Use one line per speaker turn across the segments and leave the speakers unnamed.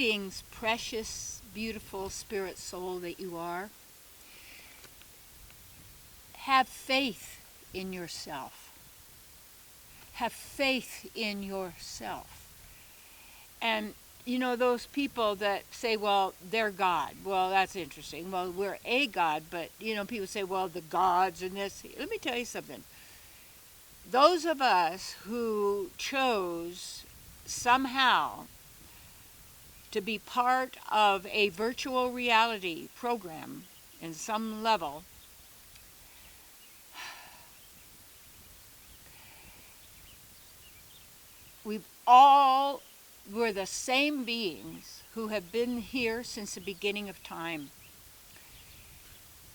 beings, precious, beautiful spirit soul that you are, have faith in yourself. Have faith in yourself. And you know, those people that say, well, they're God. Well, that's interesting. Well, we're a God, but, you know, people say, well, the gods and this. Let me tell you something. Those of us who chose somehow to be part of a virtual reality program in some level, we're the same beings who have been here since the beginning of time.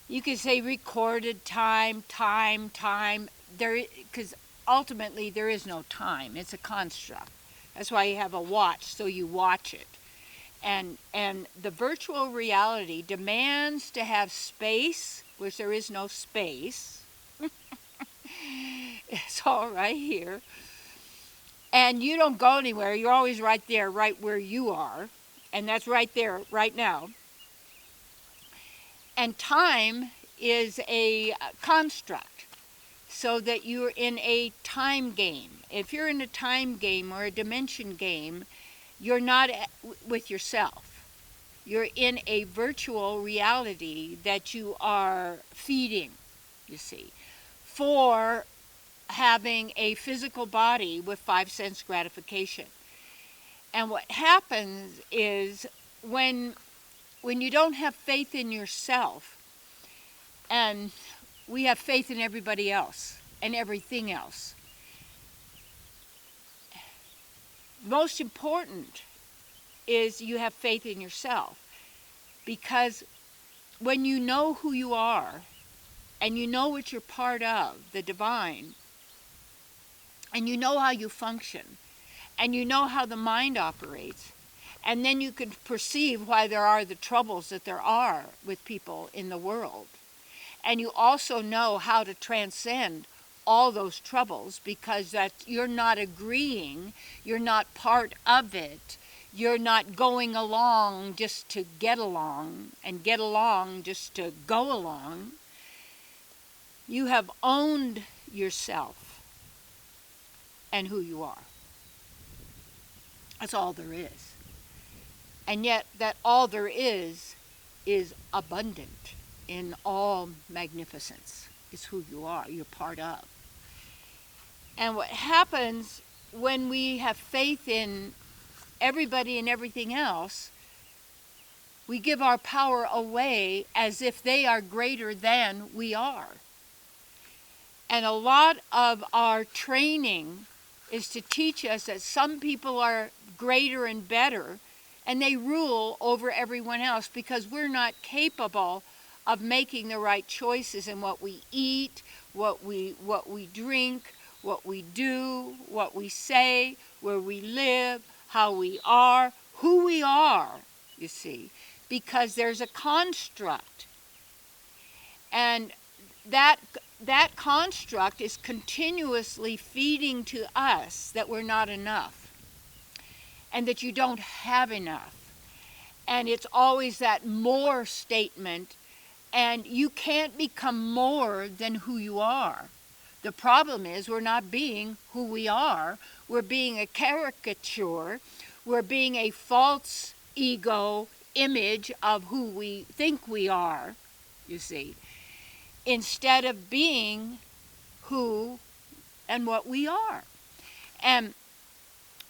You could say recorded time, because ultimately there is no time. It's a construct. That's why you have a watch, so you watch it. And the virtual reality demands to have space, which there is no space. It's all right here. And you don't go anywhere. You're always right there, right where you are. And that's right there, right now. And time is a construct, so that you're in a time game. If you're in a time game or a dimension game, you're not with yourself. You're in a virtual reality that you are feeding, you see, for having a physical body with 5 sense gratification. And what happens is when you don't have faith in yourself, and we have faith in everybody else and everything else, most important is you have faith in yourself. Because when you know who you are and you know what you're part of, the divine, and you know how you function, and you know how the mind operates, and then you can perceive why there are the troubles that there are with people in the world. And you also know how to transcend all those troubles, because that you're not agreeing, you're not part of it, you're not going along just to get along, and get along just to go along. You have owned yourself and who you are. That's all there is. And yet that all there is abundant in all magnificence. Is who you are, you're part of. And what happens when we have faith in everybody and everything else, we give our power away as if they are greater than we are. And a lot of our training is to teach us that some people are greater and better, and they rule over everyone else, because we're not capable of making the right choices in what we eat, what we drink, what we do, what we say, where we live, how we are, who we are, you see, because there's a construct. And that construct is continuously feeding to us that we're not enough, and that you don't have enough. And it's always that more statement, and you can't become more than who you are. The problem is we're not being who we are. We're being a caricature. We're being a false ego image of who we think we are, you see, instead of being who and what we are. And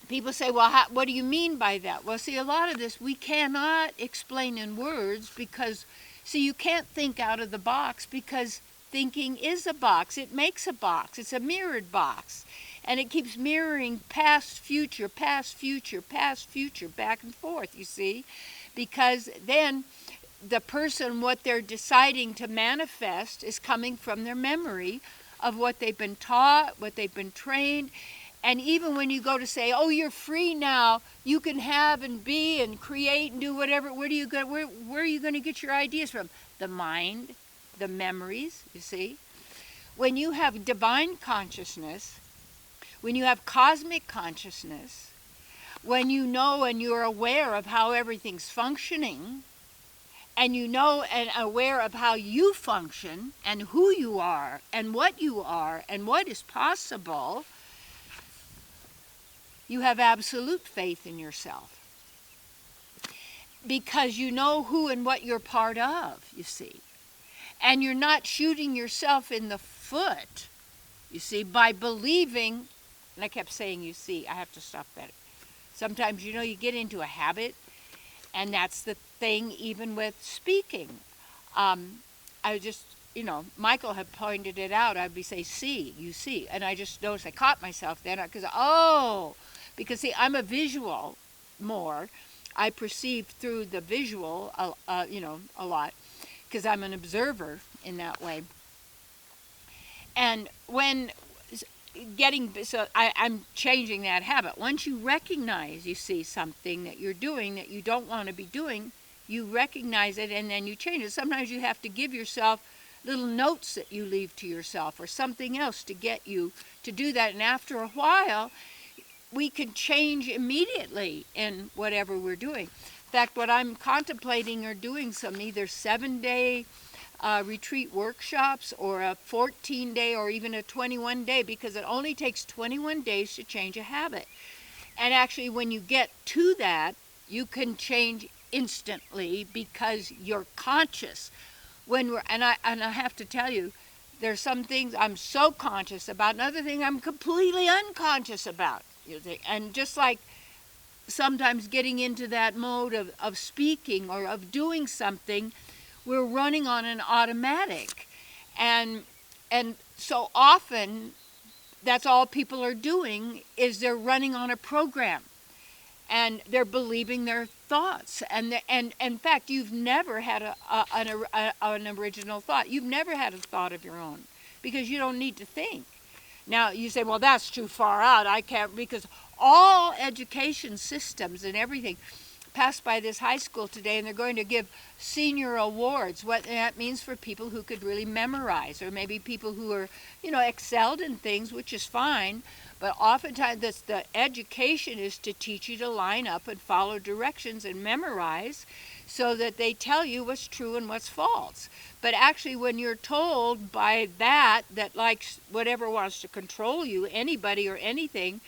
people say, well, what do you mean by that? Well, see, a lot of this we cannot explain in words, because, see, you can't think out of the box, because thinking is a box. It makes a box. It's a mirrored box. And it keeps mirroring past, future, back and forth, you see. Because then the person, what they're deciding to manifest is coming from their memory of what they've been taught, what they've been trained. And even when you go to say, oh, you're free now, you can have and be and create and do whatever, where are you going to get your ideas from? The mind, the memories, you see. When you have divine consciousness, when you have cosmic consciousness, when you know and you're aware of how everything's functioning, and you know and aware of how you function and who you are and what is possible, you have absolute faith in yourself. Because you know who and what you're part of, you see. And you're not shooting yourself in the foot, you see, by believing, and I kept saying you see, I have to stop that. Sometimes, you get into a habit, and that's the thing even with speaking. I just, Michael had pointed it out. I'd be say, see, you see. And I just noticed, I caught myself then, because see, I'm a visual more. I perceive through the visual, a lot, because I'm an observer in that way. And when I'm changing that habit. Once you recognize, you see something that you're doing that you don't want to be doing, you recognize it and then you change it. Sometimes you have to give yourself little notes that you leave to yourself or something else to get you to do that. And after a while, we can change immediately in whatever we're doing. In fact, what I'm contemplating are doing some either 7-day retreat workshops or a 14-day or even a 21-day, because it only takes 21 days to change a habit. And actually, when you get to that, you can change instantly because you're conscious. And I have to tell you, there's some things I'm so conscious about, another thing I'm completely unconscious about. And just like sometimes getting into that mode of speaking or of doing something, we're running on an automatic. And so often, that's all people are doing is they're running on a program. And they're believing their thoughts. And in fact, you've never had an original thought. You've never had a thought of your own because you don't need to think. Now, you say, well, that's too far out. I can't, because all education systems and everything passed by this high school today, and they're going to give senior awards. What that means for people who could really memorize, or maybe people who are, excelled in things, which is fine. But oftentimes, the education is to teach you to line up and follow directions and memorize so that they tell you what's true and what's false. But actually, when you're told by that likes whatever wants to control you, anybody or anything,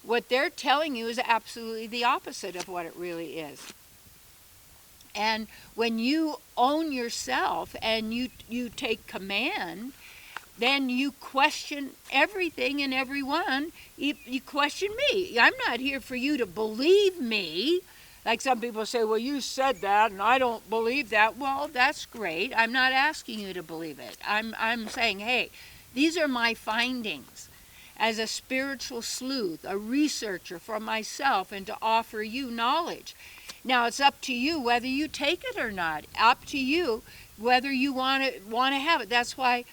what they're telling you is absolutely the opposite of what it really is. And when you own yourself and you take command, then you question everything and everyone. You question me. I'm not here for you to believe me. Like some people say, well, you said that and I don't believe that. Well, that's great. I'm not asking you to believe it. I'm saying, hey, these are my findings as a spiritual sleuth, a researcher for myself, and to offer you knowledge. Now, it's up to you whether you take it or not. Up to you whether you want to have it. That's why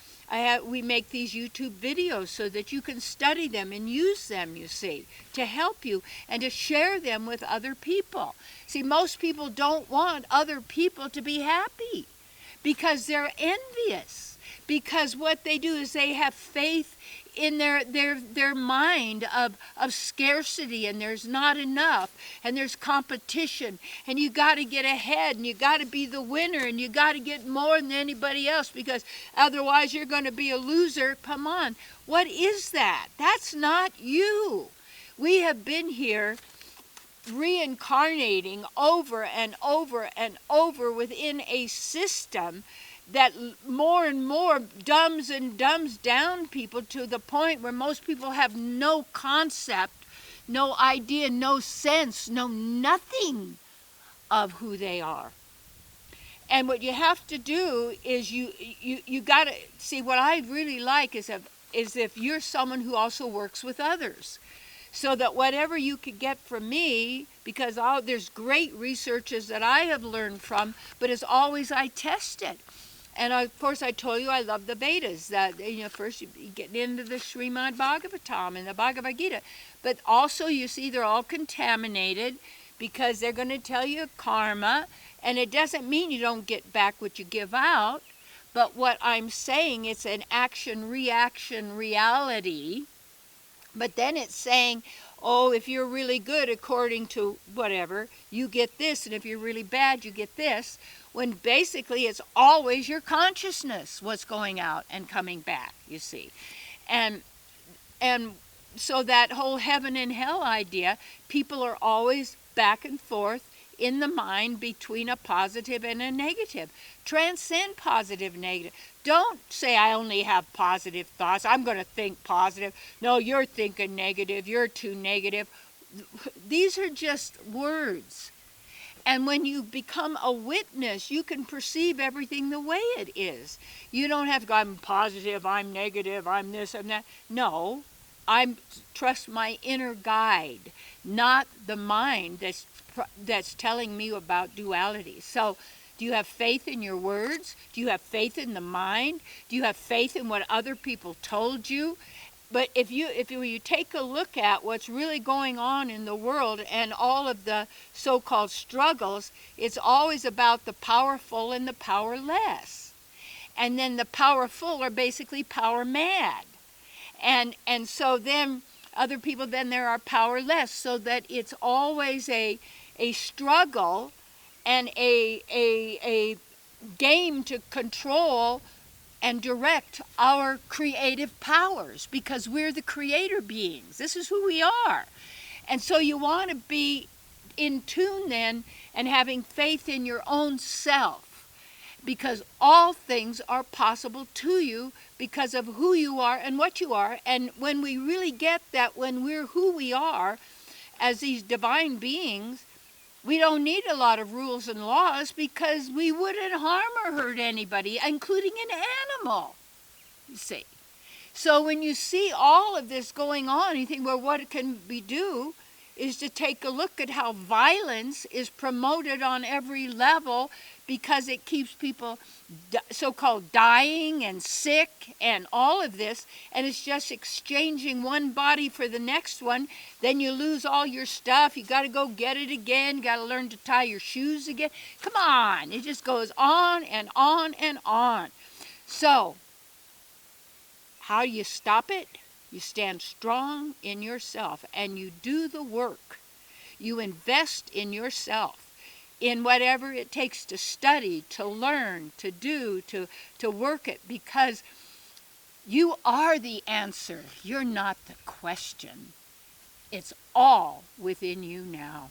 we make these YouTube videos so that you can study them and use them, you see, to help you and to share them with other people. See, most people don't want other people to be happy because they're envious. Because what they do is they have faith in their mind of scarcity, and there's not enough, and there's competition, and you got to get ahead, and you got to be the winner, and you got to get more than anybody else, because otherwise you're going to be a loser. Come on, what is that? That's not you. We have been here reincarnating over and over and over within a system that more and more dumbs down people to the point where most people have no concept, no idea, no sense, no nothing of who they are. And what you have to do is you got to see, what I really like is if you're someone who also works with others, so that whatever you could get from me, because there's great researches that I have learned from, but as always I test it. And of course, I told you I love the Vedas. That first you get into the Srimad Bhagavatam and the Bhagavad Gita, but also you see they're all contaminated because they're going to tell you karma, and it doesn't mean you don't get back what you give out. But what I'm saying, it's an action-reaction reality But then it's saying, oh, if you're really good according to whatever, you get this, and if you're really bad, you get this. When basically it's always your consciousness what's going out and coming back, you see. And and so that whole heaven and hell idea, people are always back and forth in the mind between a positive and a negative. Transcend positive, negative. Don't say I only have positive thoughts. I'm going to think positive. No, you're thinking negative. You're too negative. These are just words. And when you become a witness, you can perceive everything the way it is. You don't have to go, I'm positive, I'm negative, I'm this, I'm that. No, I trust my inner guide, not the mind that's telling me about duality. So, do you have faith in your words? Do you have faith in the mind? Do you have faith in what other people told you? But if you take a look at what's really going on in the world and all of the so-called struggles, it's always about the powerful and the powerless. And then the powerful are basically power mad. And so then other people, then there are powerless, so that it's always a struggle and a game to control and direct our creative powers, because we're the creator beings. This is who we are. And so you want to be in tune then and having faith in your own self, because all things are possible to you because of who you are and what you are. And when we really get that, when we're who we are as these divine beings, we don't need a lot of rules and laws, because we wouldn't harm or hurt anybody, including an animal, you see. So when you see all of this going on, you think, well, what can we do is to take a look at how violence is promoted on every level, because it keeps people so-called dying and sick and all of this, and it's just exchanging one body for the next one. Then you lose all your stuff. You got to go get it again. You got to learn to tie your shoes again. Come on. It just goes on and on and on. So how do you stop it? You stand strong in yourself and you do the work. You invest in yourself, in whatever it takes to study, to learn, to do, to work it, because you are the answer. You're not the question. It's all within you now.